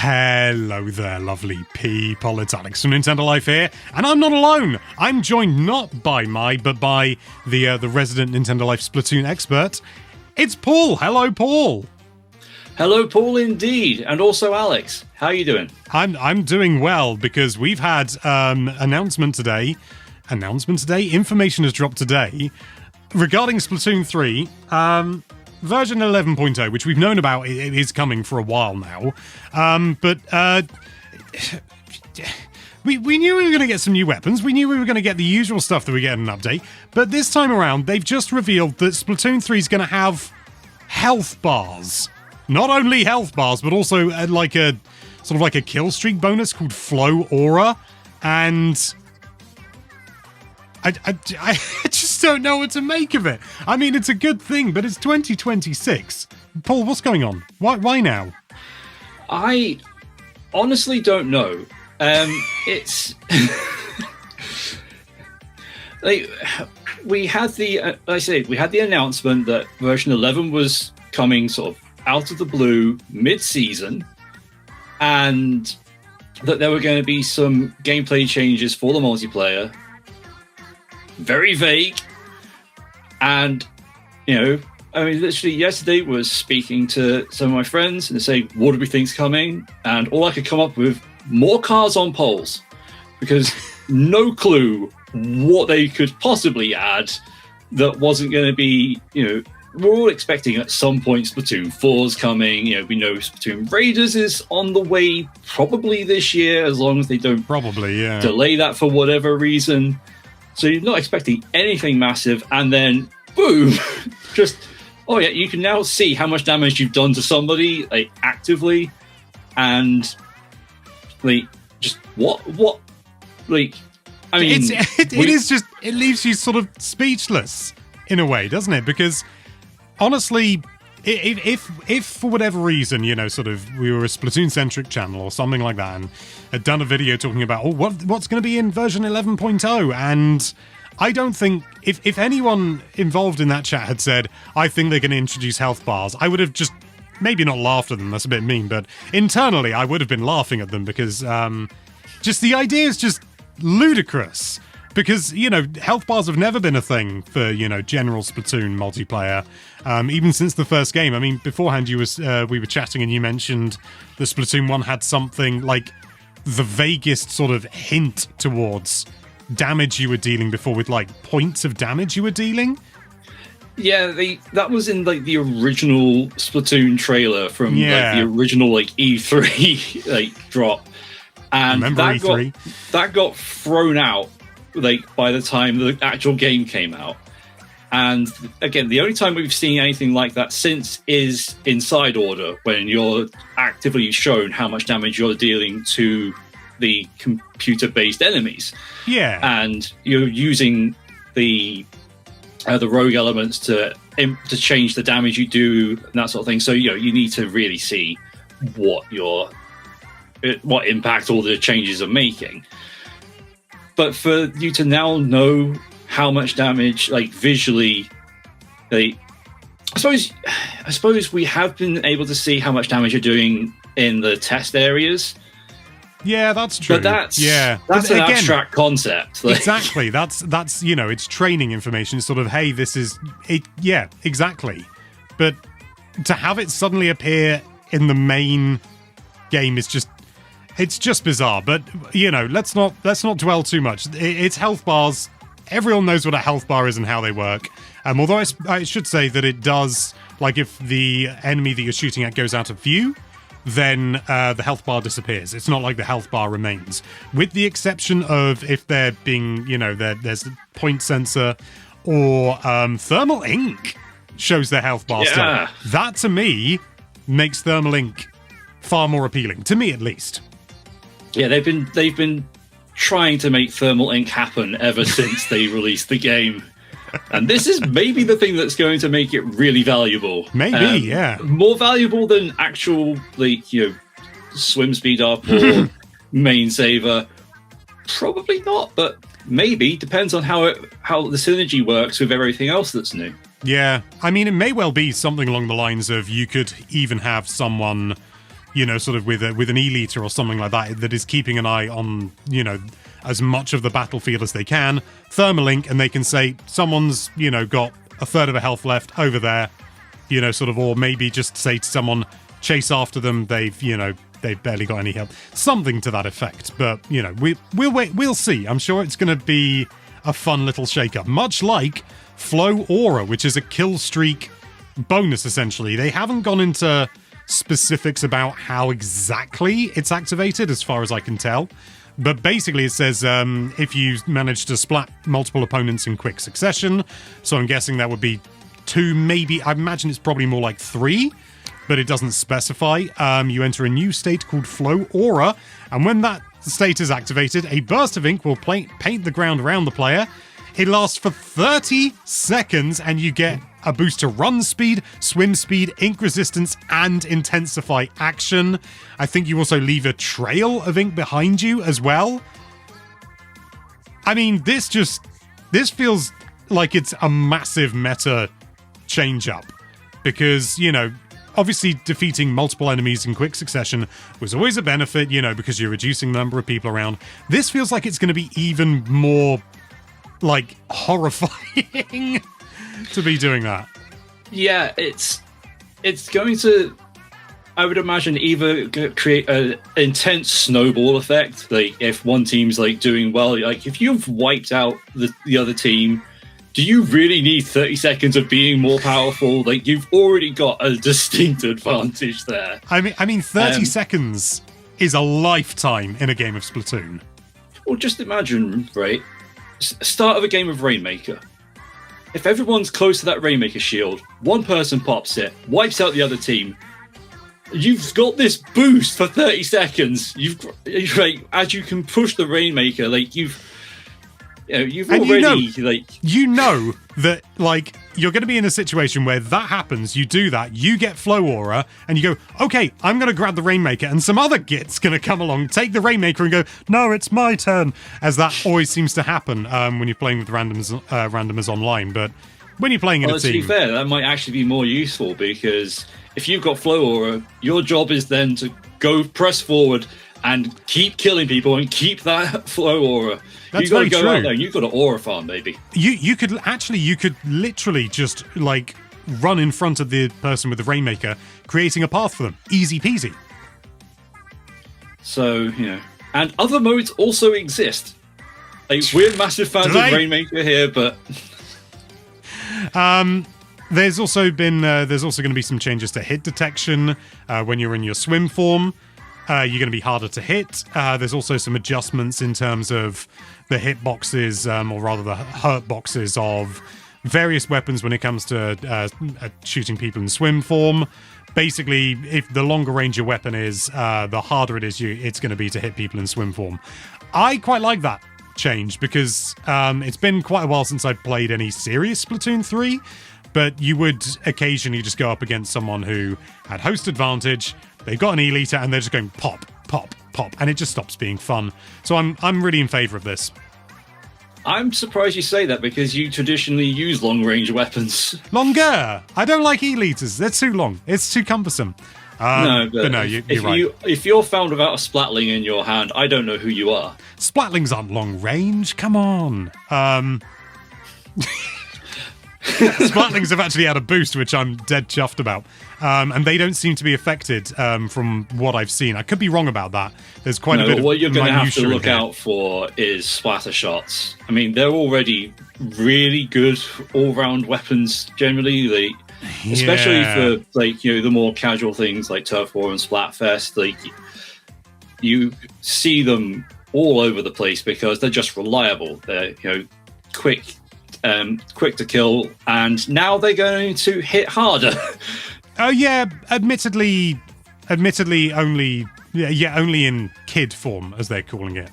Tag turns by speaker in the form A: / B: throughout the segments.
A: Hello there, lovely people. It's Alex from Nintendo Life here, and I'm not alone. I'm joined not by but by the resident Nintendo Life Splatoon expert. It's Paul. Hello, Paul.
B: Hello, Paul, indeed, and also Alex. How are you doing?
A: I'm doing well because we've had announcement today. Information has dropped today regarding Splatoon 3. Version 11.0, which we've known about, it is coming for a while now. But we knew we were going to get some new weapons. We knew we were going to get the usual stuff that we get in an update. But this time around, they've just revealed that Splatoon 3 is going to have health bars. Not only health bars, but also like a sort of like a kill streak bonus called Flow Aura. And I just don't know what to make of it. I mean, it's a good thing, but it's 2026. Paul, what's going on? Why now?
B: I honestly don't know. It's like we had the announcement that version 11 was coming sort of out of the blue mid-season, and that there were going to be some gameplay changes for the multiplayer. Very vague. And, literally yesterday was speaking to some of my friends and saying, what do we think's coming? And all I could come up with, more cars on poles. Because no clue what they could possibly add that wasn't going to be, we're all expecting at some point Splatoon 4's coming. We know Splatoon Raiders is on the way probably this year, as long as they don't delay that for whatever reason. So you're not expecting anything massive, and then boom, you can now see how much damage you've done to somebody, like, actively, and like, just what, like, I mean,
A: it leaves you sort of speechless in a way, doesn't it? Because honestly, if for whatever reason, sort of we were a Splatoon-centric channel or something like that and had done a video talking about, what's going to be in version 11.0, and I don't think, if anyone involved in that chat had said, I think they're going to introduce health bars, I would have just, maybe not laughed at them, that's a bit mean, but internally I would have been laughing at them because just the idea is just ludicrous. Because, health bars have never been a thing for, general Splatoon multiplayer, even since the first game. I mean, beforehand we were chatting and you mentioned the Splatoon 1 had something like the vaguest sort of hint towards damage you were dealing before, with, like, points of damage you were dealing.
B: Yeah, that was in, like, the original Splatoon trailer from like, the original, like, E3 like drop. And that got thrown out, like, by the time the actual game came out. And again, the only time we've seen anything like that since is in Side Order, when you're actively shown how much damage you're dealing to the computer-based enemies.
A: Yeah. And
B: you're using the rogue elements to change the damage you do and that sort of thing. So, you need to really see what impact all the changes are making. But for you to now know how much damage, like, visually, I suppose we have been able to see how much damage you're doing in the test areas.
A: Yeah, that's true.
B: But that's an abstract concept.
A: Like, exactly. That's it's training information. It's sort of, hey, this is it. Yeah, exactly. But to have it suddenly appear in the main game is just. It's just bizarre, but, let's not dwell too much. It's health bars. Everyone knows what a health bar is and how they work. Although I should say that it does, like, if the enemy that you're shooting at goes out of view, then the health bar disappears. It's not like the health bar remains. With the exception of if they're being, there's a point sensor or thermal ink shows their health bar still. That, to me, makes thermal ink far more appealing. To me, at least.
B: Yeah, they've been trying to make thermal ink happen ever since they released the game. And this is maybe the thing that's going to make it really valuable.
A: Maybe, yeah.
B: More valuable than actual, like, swim speed up or main saver. Probably not, but maybe. Depends on how the synergy works with everything else that's new.
A: Yeah, I mean, it may well be something along the lines of you could even have someone sort of with an E-liter or something like that is keeping an eye on, as much of the battlefield as they can, thermalink, and they can say, someone's, got a third of a health left over there, sort of, or maybe just say to someone, chase after them, they've barely got any health. Something to that effect. But, we'll see. I'm sure it's going to be a fun little shake-up. Much like Flow Aura, which is a kill streak bonus, essentially. They haven't gone into specifics about how exactly it's activated, as far as I can tell. But basically it says if you manage to splat multiple opponents in quick succession, so I'm guessing that would be 2, maybe, I imagine it's probably more like 3, but it doesn't specify. You enter a new state called Flow Aura, and when that state is activated, a burst of ink will paint the ground around the player. It lasts for 30 seconds, and you get a boost to run speed, swim speed, ink resistance, and intensify action. I think you also leave a trail of ink behind you as well. I mean, this feels like it's a massive meta change-up. Because, obviously defeating multiple enemies in quick succession was always a benefit, because you're reducing the number of people around. This feels like it's going to be even more, horrifying to be doing that.
B: Yeah, it's going to, I would imagine, either create an intense snowball effect. Like, if one team's, doing well, if you've wiped out the other team, do you really need 30 seconds of being more powerful? You've already got a distinct advantage there.
A: I mean, 30 seconds is a lifetime in a game of Splatoon.
B: Well, just imagine, right? Start of a game of Rainmaker. If everyone's close to that Rainmaker shield, one person pops it, wipes out the other team. You've got this boost for 30 seconds. As you can push the Rainmaker, you've already
A: that you're going to be in a situation where that happens, you do that, you get Flow Aura, and you go, okay, I'm going to grab the Rainmaker, and some other git's going to come along, take the Rainmaker, and go, no, it's my turn, as that always seems to happen when you're playing with randomers online. But when you're playing in a team,
B: to be fair, that might actually be more useful, because if you've got Flow Aura, your job is then to go press forward and keep killing people and keep that Flow Aura.
A: That's
B: you've got to go
A: true.
B: out there and you've got an aura farm, maybe.
A: You could literally just run in front of the person with the Rainmaker, creating a path for them. Easy peasy.
B: So, and other modes also exist. We're massive fans of Rainmaker here, but
A: there's also going to be some changes to hit detection when you're in your swim form. You're going to be harder to hit. There's also some adjustments in terms of the hit boxes, or rather the hurt boxes of various weapons when it comes to shooting people in swim form. Basically, if the longer range your weapon is, the harder it's going to be to hit people in swim form. I quite like that change because it's been quite a while since I've played any serious Splatoon 3, but you would occasionally just go up against someone who had host advantage. They've got an E-liter and they're just going pop, pop, pop, and it just stops being fun. So I'm really in favour of this.
B: I'm surprised you say that because you traditionally use long-range weapons.
A: Longer! I don't like E-liters. They're too long. It's too cumbersome.
B: No,
A: you're right.
B: If you're found without a splatling in your hand, I don't know who you are.
A: Splatlings aren't long range. Come on. Splatlings have actually had a boost, which I'm dead chuffed about. And they don't seem to be affected from what I've seen. I could be wrong about that. There's quite a bit of
B: what you're going to have to look
A: here.
B: out for is splatter shots. I mean, they're already really good all-round weapons generally. Especially for the more casual things like Turf War and Splatfest. You see them all over the place because they're just reliable. They're quick to kill, and now they're going to hit harder.
A: Oh yeah, admittedly only in kid form, as they're calling it.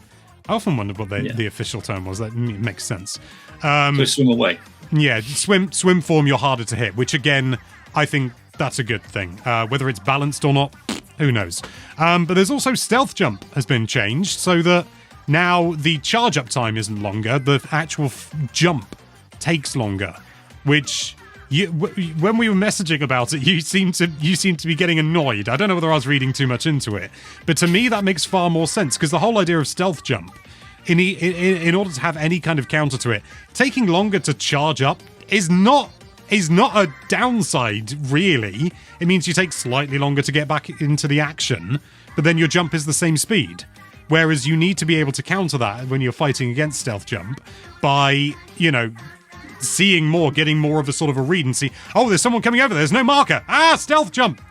A: I often wondered what the official term was. That makes sense.
B: So swim away.
A: Yeah, swim form, you're harder to hit, which again, I think that's a good thing. Whether it's balanced or not, who knows. But there's also stealth jump has been changed so that now the charge up time isn't longer. The actual jump takes longer, which when we were messaging about it, you seemed to be getting annoyed. I don't know whether I was reading too much into it, but to me that makes far more sense, because the whole idea of stealth jump, in order to have any kind of counter to it, taking longer to charge up is not a downside, really. It means you take slightly longer to get back into the action, but then your jump is the same speed. Whereas you need to be able to counter that when you're fighting against stealth jump by, seeing more, getting more of a sort of a read and see, oh, there's someone coming over, there's no marker. Stealth jump!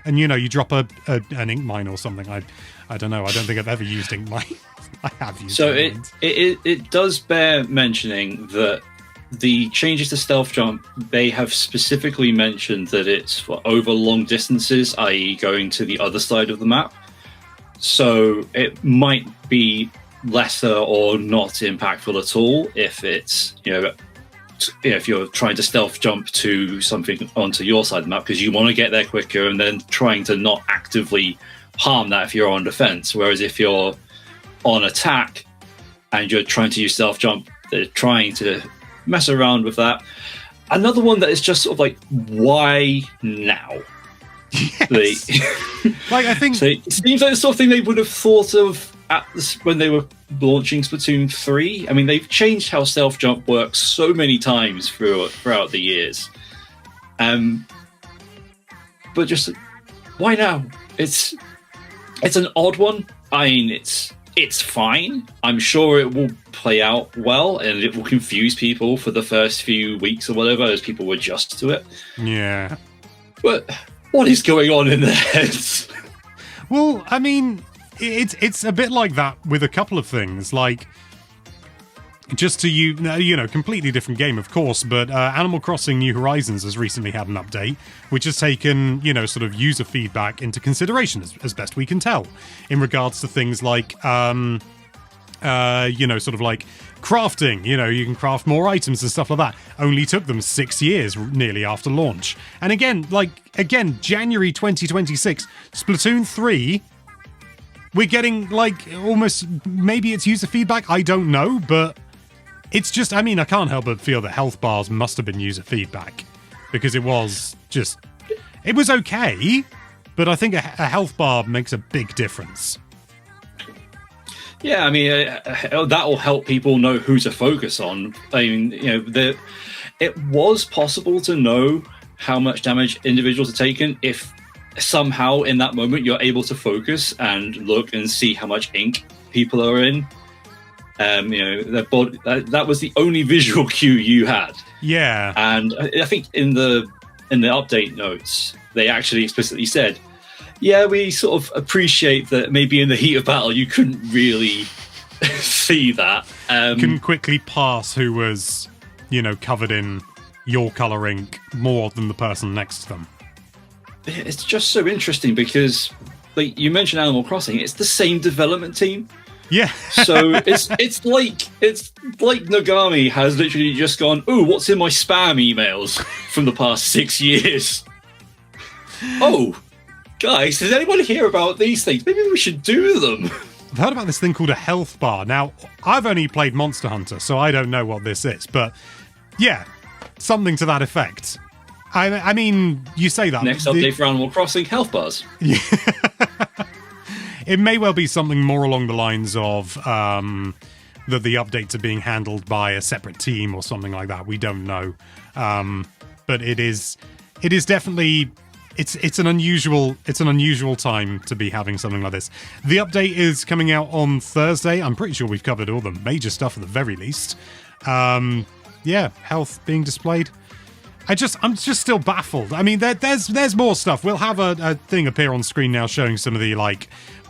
A: And, you drop an ink mine or something. I don't know. I don't think I've ever used ink mine. I have used ink mines.
B: It does bear mentioning that the changes to stealth jump, they have specifically mentioned that it's for over long distances, i.e. going to the other side of the map. So it might be lesser or not impactful at all if it's, if you're trying to stealth jump to something onto your side of the map because you want to get there quicker, and then trying to not actively harm that if you're on defense. Whereas if you're on attack and you're trying to use stealth jump, they're trying to mess around with that. Another one that is just sort of like, why now?
A: Yes. I think
B: so it seems like the sort of thing they would have thought of when they were launching Splatoon 3. I mean, they've changed how stealth jump works so many times throughout the years. But just why now? It's an odd one. I mean, it's fine. I'm sure it will play out well, and it will confuse people for the first few weeks or whatever as people adjust to it.
A: Yeah.
B: But what is going on in their heads?
A: Well, I mean, it's a bit like that with a couple of things. Like, just to completely different game, of course, but Animal Crossing New Horizons has recently had an update, which has taken, sort of user feedback into consideration, as best we can tell, in regards to things like, sort of like crafting. You can craft more items and stuff like that. Only took them 6 years nearly after launch. And again, January 2026, Splatoon 3, we're getting almost, maybe it's user feedback, I don't know, but it's just, I mean, I can't help but feel that health bars must have been user feedback, because it was okay, but I think a health bar makes a big difference.
B: Yeah, I mean, that will help people know who to focus on. I mean, it was possible to know how much damage individuals are taken if somehow in that moment you're able to focus and look and see how much ink people are in. Their body, that was the only visual cue you had.
A: Yeah.
B: And I think in the update notes, they actually explicitly said, yeah, we sort of appreciate that maybe in the heat of battle you couldn't really see that.
A: Couldn't quickly pass who was, covered in your colour ink more than the person next to them.
B: It's just so interesting because, like you mentioned Animal Crossing, it's the same development team.
A: Yeah.
B: So it's like Nagami has literally just gone, ooh, what's in my spam emails from the past 6 years? Oh, guys, does anyone hear about these things? Maybe we should do them.
A: I've heard about this thing called a health bar. Now, I've only played Monster Hunter, so I don't know what this is, but yeah, something to that effect. I mean, you say that.
B: Next update for Animal Crossing, health bars. Yeah.
A: It may well be something more along the lines of that the updates are being handled by a separate team or something like that. We don't know. But it is definitely... It's an unusual time to be having something like this. The update is coming out on Thursday. I'm pretty sure we've covered all the major stuff at the very least. Health being displayed. I'm just still baffled. I mean, there's more stuff. We'll have a thing appear on screen now showing some of the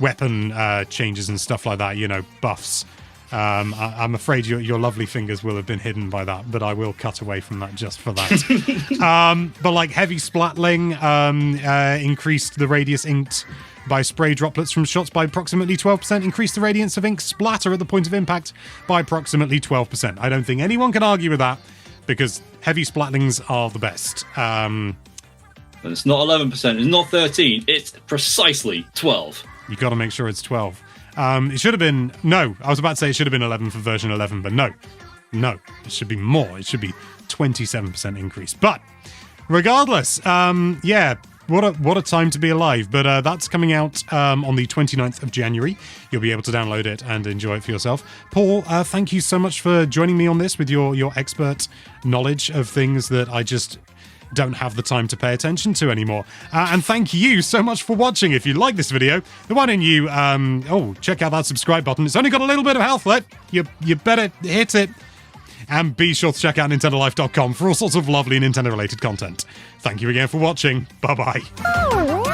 A: weapon changes and stuff like that. Buffs. I'm afraid your lovely fingers will have been hidden by that, but I will cut away from that just for that. But heavy splatling increased the radius inked by spray droplets from shots by approximately 12%, increased the radiance of ink splatter at the point of impact by approximately 12%. I don't think anyone can argue with that, because heavy splatlings are the best.
B: It's not 11%, it's not 13, it's precisely 12.
A: You got to make sure it's 12. It should have been... No, I was about to say it should have been 11 for version 11, but no. No, it should be more. It should be 27% increase. But regardless, yeah, what a time to be alive. But that's coming out on the 29th of January. You'll be able to download it and enjoy it for yourself. Paul, thank you so much for joining me on this with your expert knowledge of things that I just don't have the time to pay attention to anymore. And thank you so much for watching. If you like this video, then why don't you check out that subscribe button. It's only got a little bit of health left. You better hit it. And be sure to check out NintendoLife.com for all sorts of lovely Nintendo-related content. Thank you again for watching. Bye-bye.